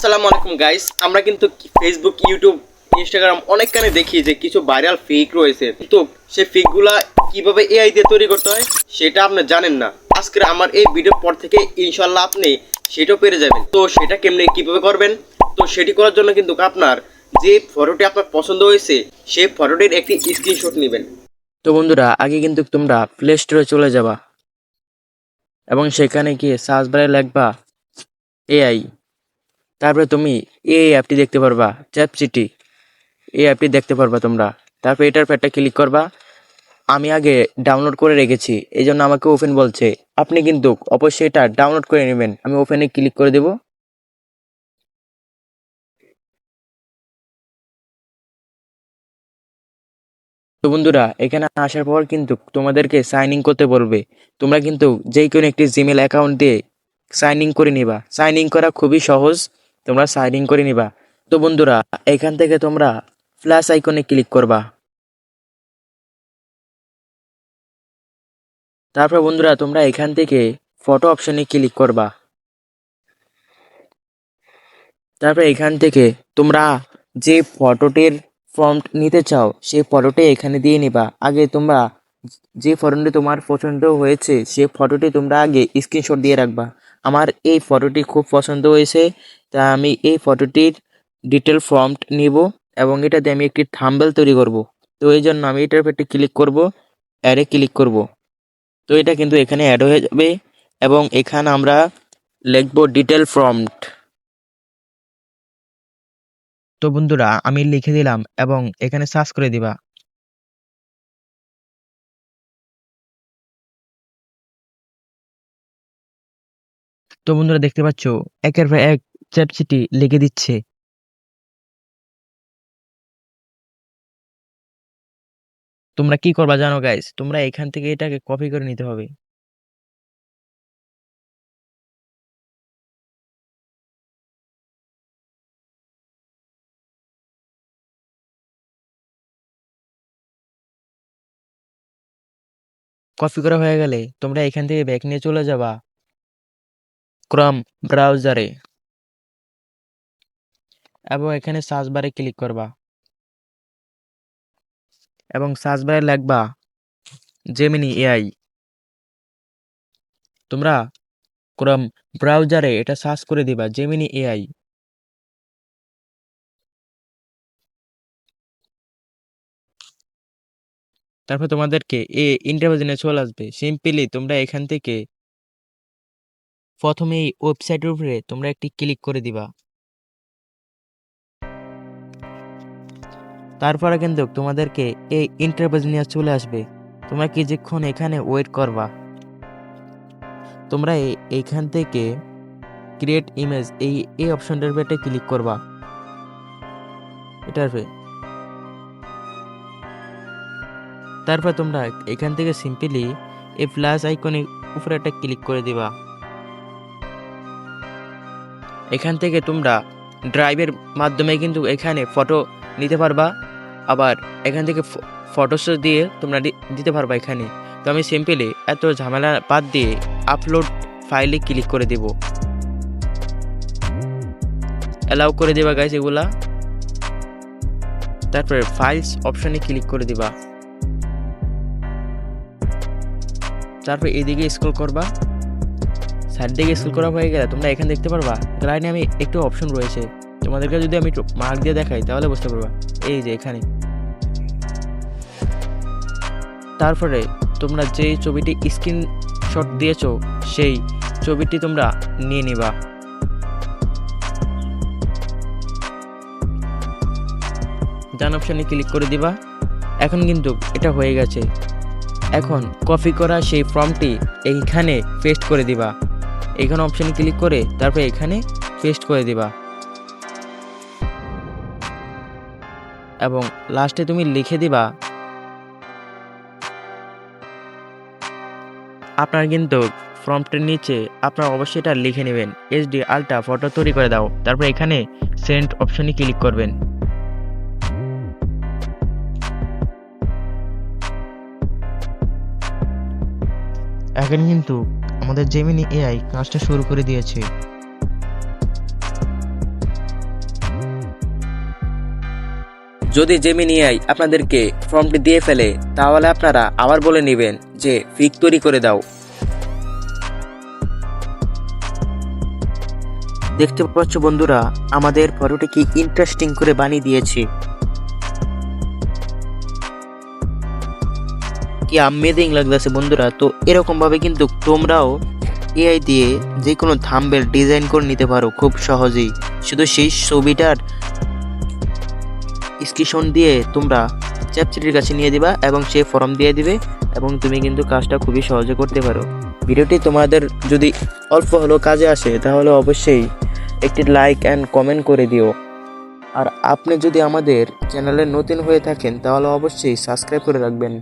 আসসালামু আলাইকুম গাইস। আমরা কিন্তু ফেসবুক, ইউটিউব, ইনস্টাগ্রাম অনেকখানে দেখি যে কিছু ভাইরাল ফেক রয়েছে, কিন্তু সেই ফেকগুলা কিভাবে এআই দিয়ে তৈরি করতে হয় সেটা আপনি জানেন না। আজকে আমার এই ভিডিওর পর থেকে ইনশাল্লাহ আপনি সেটাও পেরে যাবেন। তো সেটা কেমনে কিভাবে করবেন, তো সেটি করার জন্য কিন্তু আপনার যে ফটোটি আপনার পছন্দ হয়েছে সেই ফটোটির একটি স্ক্রিনশট নেবেন। তো বন্ধুরা, আগে কিন্তু তোমরা প্লে স্টোরে চলে যাবা এবং সেখানে গিয়ে সার্চ বারে লিখবা এআই। তারপরে তুমি এই অ্যাপটি দেখতে পারবা, চ্যাটজিপিটি। এই অ্যাপটি দেখতে পারবা তোমরা। তারপরে এটার উপর একটা ক্লিক করবা। আমি আগে ডাউনলোড করে রেখেছি, এই জন্য আমাকে ওপেন বলছে। আপনি কিন্তু অবশ্যই এটা ডাউনলোড করে নেবেন। আমি ওপেনে ক্লিক করে দেব। তো বন্ধুরা, এখানে আসার পর কিন্তু তোমাদেরকে সাইন ইন করতে বলবে। তোমরা কিন্তু যে কোনো একটি জিমেল অ্যাকাউন্ট দিয়ে সাইন ইন করে নিবা। সাইন ইন করা খুবই সহজ, তোমরা সাইন ইন করে নিবা। তো বন্ধুরা, এখান থেকে তোমরা প্লাস আইকনে ক্লিক করবা। তারপর বন্ধুরা, তোমরা এখান থেকে ফটো অপশনে ক্লিক করবা। তারপর এখান থেকে তোমরা যে ফটোটির ফর্ম নিতে চাও সেই ফটোটি এখানে দিয়ে নিবা। আগে তোমরা যে ফটোটি তোমার পছন্দ হয়েছে সেই ফটোটি তোমরা আগে স্ক্রিনশট দিয়ে রাখবা। আমার এই ফটোটি খুব পছন্দ হয়েছে, তা আমি এই ফটোটির ডিটেল ফর্ম নিব এবং এটাতে আমি একটি থাম্বনেল তৈরি করব। তো এই জন্য আমি এটার উপর একটি ক্লিক করব, অ্যাডে ক্লিক করব। তো এটা কিন্তু এখানে অ্যাড হয়ে যাবে এবং এখানে আমরা লিখব ডিটেল ফর্মট। তো বন্ধুরা, আমি লিখে দিলাম এবং এখানে সার্চ করে দিবা। তো বন্ধুরা, দেখতে পাচ্ছ একের পর এক চ্যাটজিপিটি লিখে দিচ্ছে। তোমরা কি করবা জানো গাইস? তোমরা এখান থেকে এটাকে কপি করে নিতে হবে। কপি করা হয়ে গেলে তোমরা এখান থেকে ব্যাক নিয়ে চলে যাবা ক্রম ব্রাউজারে এবং এখানে সার্চ বারে ক্লিক করবা এবং সার্চ বারে লিখবা জেমিনি এআই। তোমরা ক্রম ব্রাউজারে এটা সার্চ করে দিবা জেমিনি এআই। তারপর তোমাদেরকে এই ইন্টারভিউ চলে আসবে। সিম্পলি তোমরা এখান থেকে প্রথমে এই ওয়েবসাইটের উপরে তোমরা একটি ক্লিক করে দিবা। তারপরে কিন্তু তোমাদেরকে এই ইন্টারভিউ নিয়ে চলে আসবে। তোমরা কিছুক্ষণ এখানে ওয়েট করবা। তোমরা এইখান থেকে ক্রিয়েট ইমেজ এই অপশনটার উপরে ক্লিক করবা। এটার উপরে তারপর তোমরা এখান থেকে সিম্পলি এই প্লাস আইকনের উপরে একটা ক্লিক করে দিবা। এখান থেকে তোমরা ড্রাইভের মাধ্যমে কিন্তু এখানে ফটো নিতে পারবা, আবার এখান থেকে ফটোস দিয়ে তোমরা দিতে পারবা এখানে। তো আমি সিম্পলি এত ঝামেলা বাদ দিয়ে আপলোড ফাইলে ক্লিক করে দেব। অ্যালাউ করে দেবা গাইস এগুলা। তারপরে ফাইলস অপশনে ক্লিক করে দিবা। তারপর এদিকে স্ক্রল করবা। সাইড দিকে স্ক্রল করা হয়ে গেলে তোমরা এখানে দেখতে পারবা লাইনে আমি একটু অপশন রয়েছে। তোমাদেরকে যদি আমি মার্ক দিয়ে দেখাই তাহলে বুঝতে পারবা, এই যে এখানে। তারপরে তোমরা যে ছবিটি স্ক্রিনশট দিয়েছো সেই ছবিটি তোমরা নিয়ে নিবা। ডান অপশনে ক্লিক করে দিবা। এখন কিন্তু এটা হয়ে গেছে। এখন কপি করা সেই ফর্মটি এইখানে পেস্ট করে দিবা। এখানে অপশনে ক্লিক করে তারপরে এখানে পেস্ট করে দিবা এবং লাস্টে তুমি লিখে দিবা আপনার কিন্তু ফর্মটির নিচে আপনার অবশ্যই এটা লিখে নেবেন এইচডি আলট্রা ফটো তৈরি করে দাও। তারপর এখানে সেন্ড অপশনে ক্লিক করবেন। এখন কিন্তু আমাদের জেমিনি এআই কাজটা শুরু করে দিয়েছে। যদি জেমিনি এআই আপনাদেরকে ফর্মটি দিয়ে ফেলে তাহলে আপনারা আবার বলে নেবেন যে ফিক তৈরি করে দাও। দেখতে পাচ্ছ বন্ধুরা, আমাদের ফটোটি কি ইন্টারেস্টিং করে বানিয়ে দিয়েছি। কি আমেজিং লাগতেছে বন্ধুরা। তো এরকম ভাবে কিন্তু তোমরাও এআই দিয়ে যে কোনো থাম্বনেল ডিজাইন করে নিতে পারো খুব সহজেই। শুধু সেই ছবিটার স্ক্রিনশট দিয়ে তোমরা চ্যাটজিপিটির কাছে নিয়ে দিবা এবং সে ফর্ম দিয়ে দিবে এবং তুমি কিন্তু কাজটা খুবই সহজে করতে পারো। ভিডিওটি তোমাদের যদি অল্প হলেও কাজে আসে তাহলে অবশ্যই একটি লাইক অ্যান্ড কমেন্ট করে দিও। আর আপনি যদি আমাদের চ্যানেলে নতুন হয়ে থাকেন তাহলে অবশ্যই সাবস্ক্রাইব করে রাখবেন।